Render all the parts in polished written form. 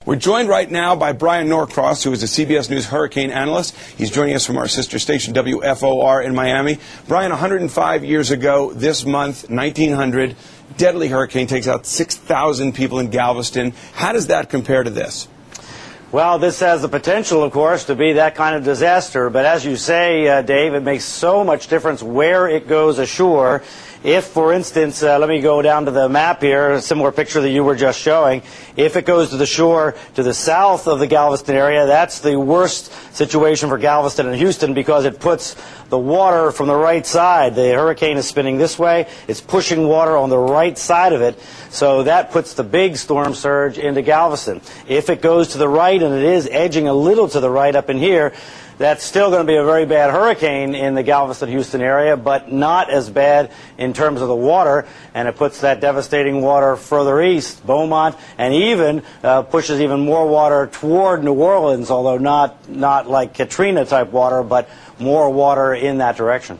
We're joined right now by Brian Norcross, who is a CBS News hurricane analyst. He's joining us from our sister station, WFOR, in Miami. Brian, 105 years ago, this month, 1900, deadly hurricane takes out 6,000 people in Galveston. How does that compare to this? Well, this has the potential, of course, to be that kind of disaster. But as you say, Dave, it makes so much difference where it goes ashore. If, for instance, let me go down to the map here, a similar picture that you were just showing. If it goes to the shore to the south of the Galveston area, that's the worst situation for Galveston and Houston because it puts the water from the right side. The hurricane is spinning this way. It's pushing water on the right side of it. So that puts the big storm surge into Galveston. If it goes to the right, and it is edging a little to the right up in here, that's still going to be a very bad hurricane in the Galveston-Houston area, but not as bad in terms of the water, and it puts that devastating water further east, Beaumont, and even pushes even more water toward New Orleans, although not like Katrina-type water, but more water in that direction.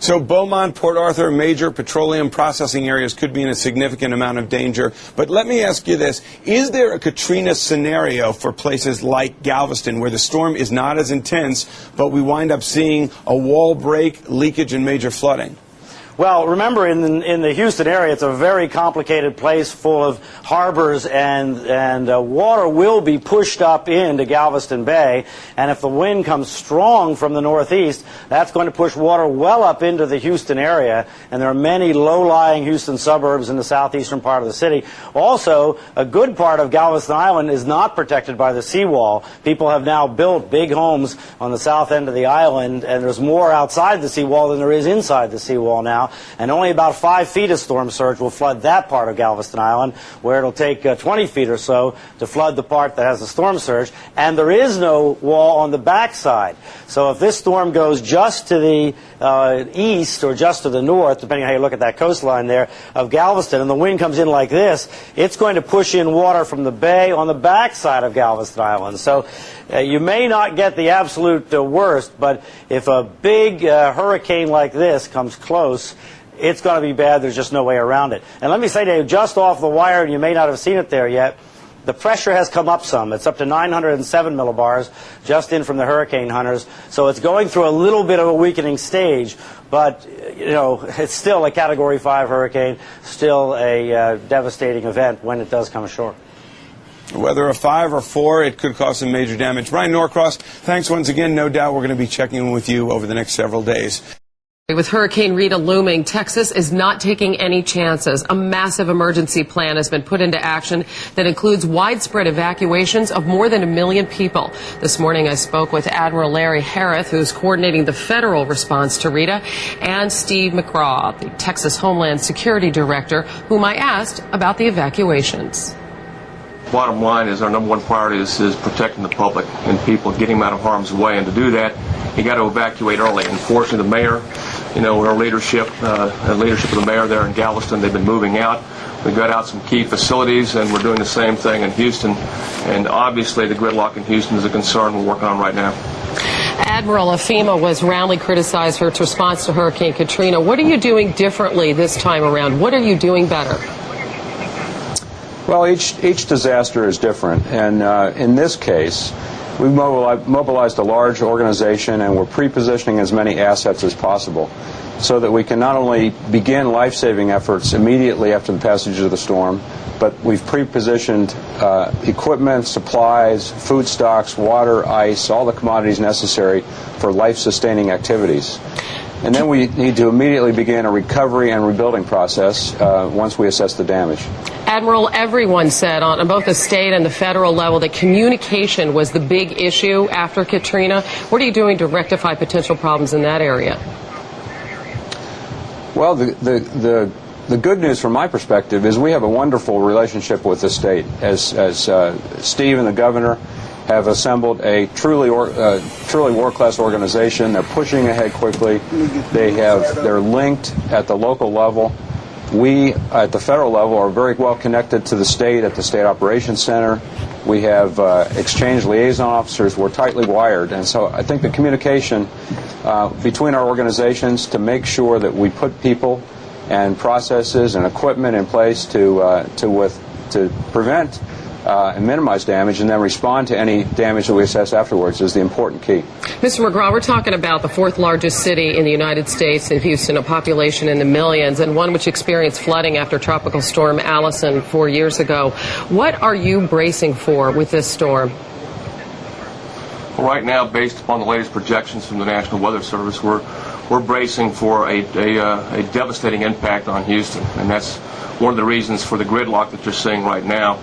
So Beaumont, Port Arthur, major petroleum processing areas could be in a significant amount of danger. But let me ask you this. Is there a Katrina scenario for places like Galveston where the storm is not as intense, but we wind up seeing a wall break, leakage, and major flooding? Well, remember, in the Houston area, it's a very complicated place full of harbors, and water will be pushed up into Galveston Bay. And if the wind comes strong from the northeast, that's going to push water well up into the Houston area. And there are many low-lying Houston suburbs in the southeastern part of the city. Also, a good part of Galveston Island is not protected by the seawall. People have now built big homes on the south end of the island, and there's more outside the seawall than there is inside the seawall now. And only about 5 feet of storm surge will flood that part of Galveston Island, where it'll take 20 feet or so to flood the part that has the storm surge. And there is no wall on the backside. So if this storm goes just to the east or just to the north, depending on how you look at that coastline there, of Galveston, and the wind comes in like this, it's going to push in water from the bay on the backside of Galveston Island. So you may not get the absolute worst, but if a big hurricane like this comes close, it's going to be bad. There's just no way around it. And let me say, Dave, just off the wire, and you may not have seen it there yet, the pressure has come up some. It's up to 907 millibars just in from the hurricane hunters. So it's going through a little bit of a weakening stage, but you know, it's still a Category 5 hurricane, still a devastating event when it does come ashore. Whether a 5 or 4, it could cause some major damage. Brian Norcross, thanks once again. No doubt we're going to be checking in with you over the next several days. With Hurricane Rita looming, Texas is not taking any chances. A massive emergency plan has been put into action that includes widespread evacuations of more than 1 million people. This morning I spoke with Admiral Larry Harrith, who's coordinating the federal response to Rita, and Steve McGraw, the Texas Homeland Security Director, whom I asked about the evacuations. Bottom line is our number one priority is protecting the public and people, getting them out of harm's way. And to do that, you got to evacuate early. And fortunately, the mayor, you know, our leadership of the mayor there in Galveston, they've been moving out. We've got out some key facilities, and we're doing the same thing in Houston. And obviously, the gridlock in Houston is a concern we're working on right now. Admiral, FEMA was roundly criticized for its response to Hurricane Katrina. What are you doing differently this time around? What are you doing better? Well, each disaster is different, and in this case, we mobilized a large organization, and we're pre-positioning as many assets as possible so that we can not only begin life-saving efforts immediately after the passage of the storm, but we've pre-positioned equipment, supplies, food stocks, water, ice, all the commodities necessary for life-sustaining activities. And then we need to immediately begin a recovery and rebuilding process once we assess the damage. Admiral, everyone said on both the state and the federal level that communication was the big issue after Katrina. What are you doing to rectify potential problems in that area? Well, the good news from my perspective is we have a wonderful relationship with the state. As Steve and the governor have assembled a truly world-class organization. They're pushing ahead quickly. They're linked at the local level. We, at the federal level, are very well connected to the state at the State Operations Center. We have exchange liaison officers. We're tightly wired. And so I think the communication between our organizations to make sure that we put people and processes and equipment in place to prevent and minimize damage, and then respond to any damage that we assess afterwards is the important key. Mr. McGraw, we're talking about the fourth largest city in the United States, in Houston, a population in the millions, and one which experienced flooding after Tropical Storm Allison 4 years ago. What are you bracing for with this storm? Well, right now, based upon the latest projections from the National Weather Service, we're bracing for a devastating impact on Houston, and that's one of the reasons for the gridlock that you're seeing right now.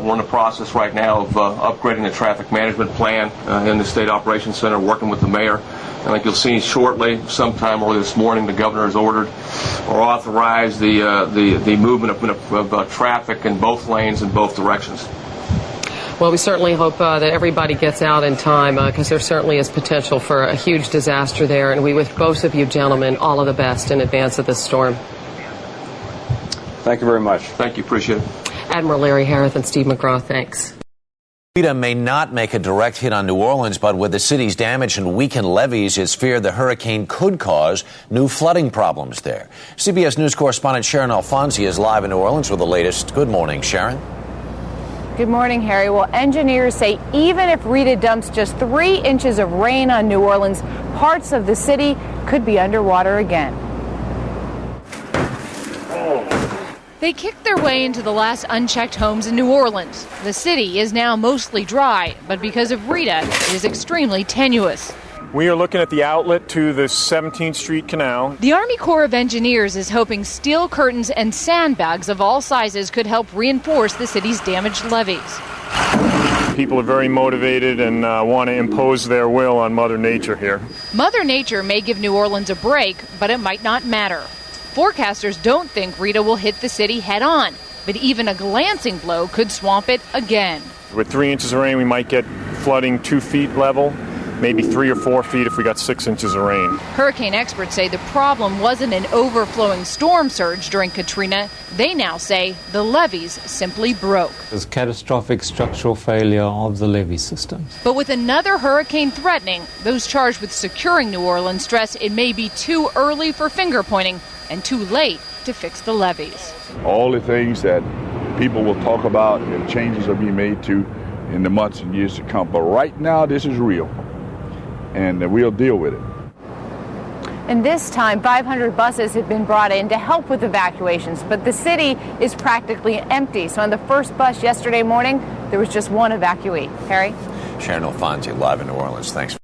We're in the process right now of upgrading the traffic management plan in the State Operations Center, working with the mayor. I think you'll see shortly, sometime early this morning, the governor has ordered or authorized the movement of traffic in both lanes in both directions. Well, we certainly hope that everybody gets out in time, because there certainly is potential for a huge disaster there. And we wish both of you gentlemen all of the best in advance of this storm. Thank you very much. Thank you. Appreciate it. Admiral Larry Harrith and Steve McGraw, thanks. Rita may not make a direct hit on New Orleans, but with the city's damage and weakened levees, it's feared the hurricane could cause new flooding problems there. CBS News correspondent Sharon Alfonsi is live in New Orleans with the latest. Good morning, Sharon. Good morning, Harry. Well, engineers say even if Rita dumps just 3 inches of rain on New Orleans, parts of the city could be underwater again. They kicked their way into the last unchecked homes in New Orleans. The city is now mostly dry, but because of Rita, it is extremely tenuous. We are looking at the outlet to the 17th Street Canal. The Army Corps of Engineers is hoping steel curtains and sandbags of all sizes could help reinforce the city's damaged levees. People are very motivated and want to impose their will on Mother Nature here. Mother Nature may give New Orleans a break, but it might not matter. Forecasters don't think Rita will hit the city head-on, but even a glancing blow could swamp it again. With 3 inches of rain, we might get flooding 2 feet level, maybe 3 or 4 feet if we got 6 inches of rain. Hurricane experts say the problem wasn't an overflowing storm surge during Katrina. They now say the levees simply broke. There's catastrophic structural failure of the levee systems. But with another hurricane threatening, those charged with securing New Orleans stress it may be too early for finger pointing and too late to fix the levees. All the things that people will talk about and changes are being made to in the months and years to come. But right now, this is real, and we'll deal with it. And this time, 500 buses have been brought in to help with evacuations, but the city is practically empty. So on the first bus yesterday morning, there was just one evacuee. Harry? Sharon Alfonsi live in New Orleans. Thanks.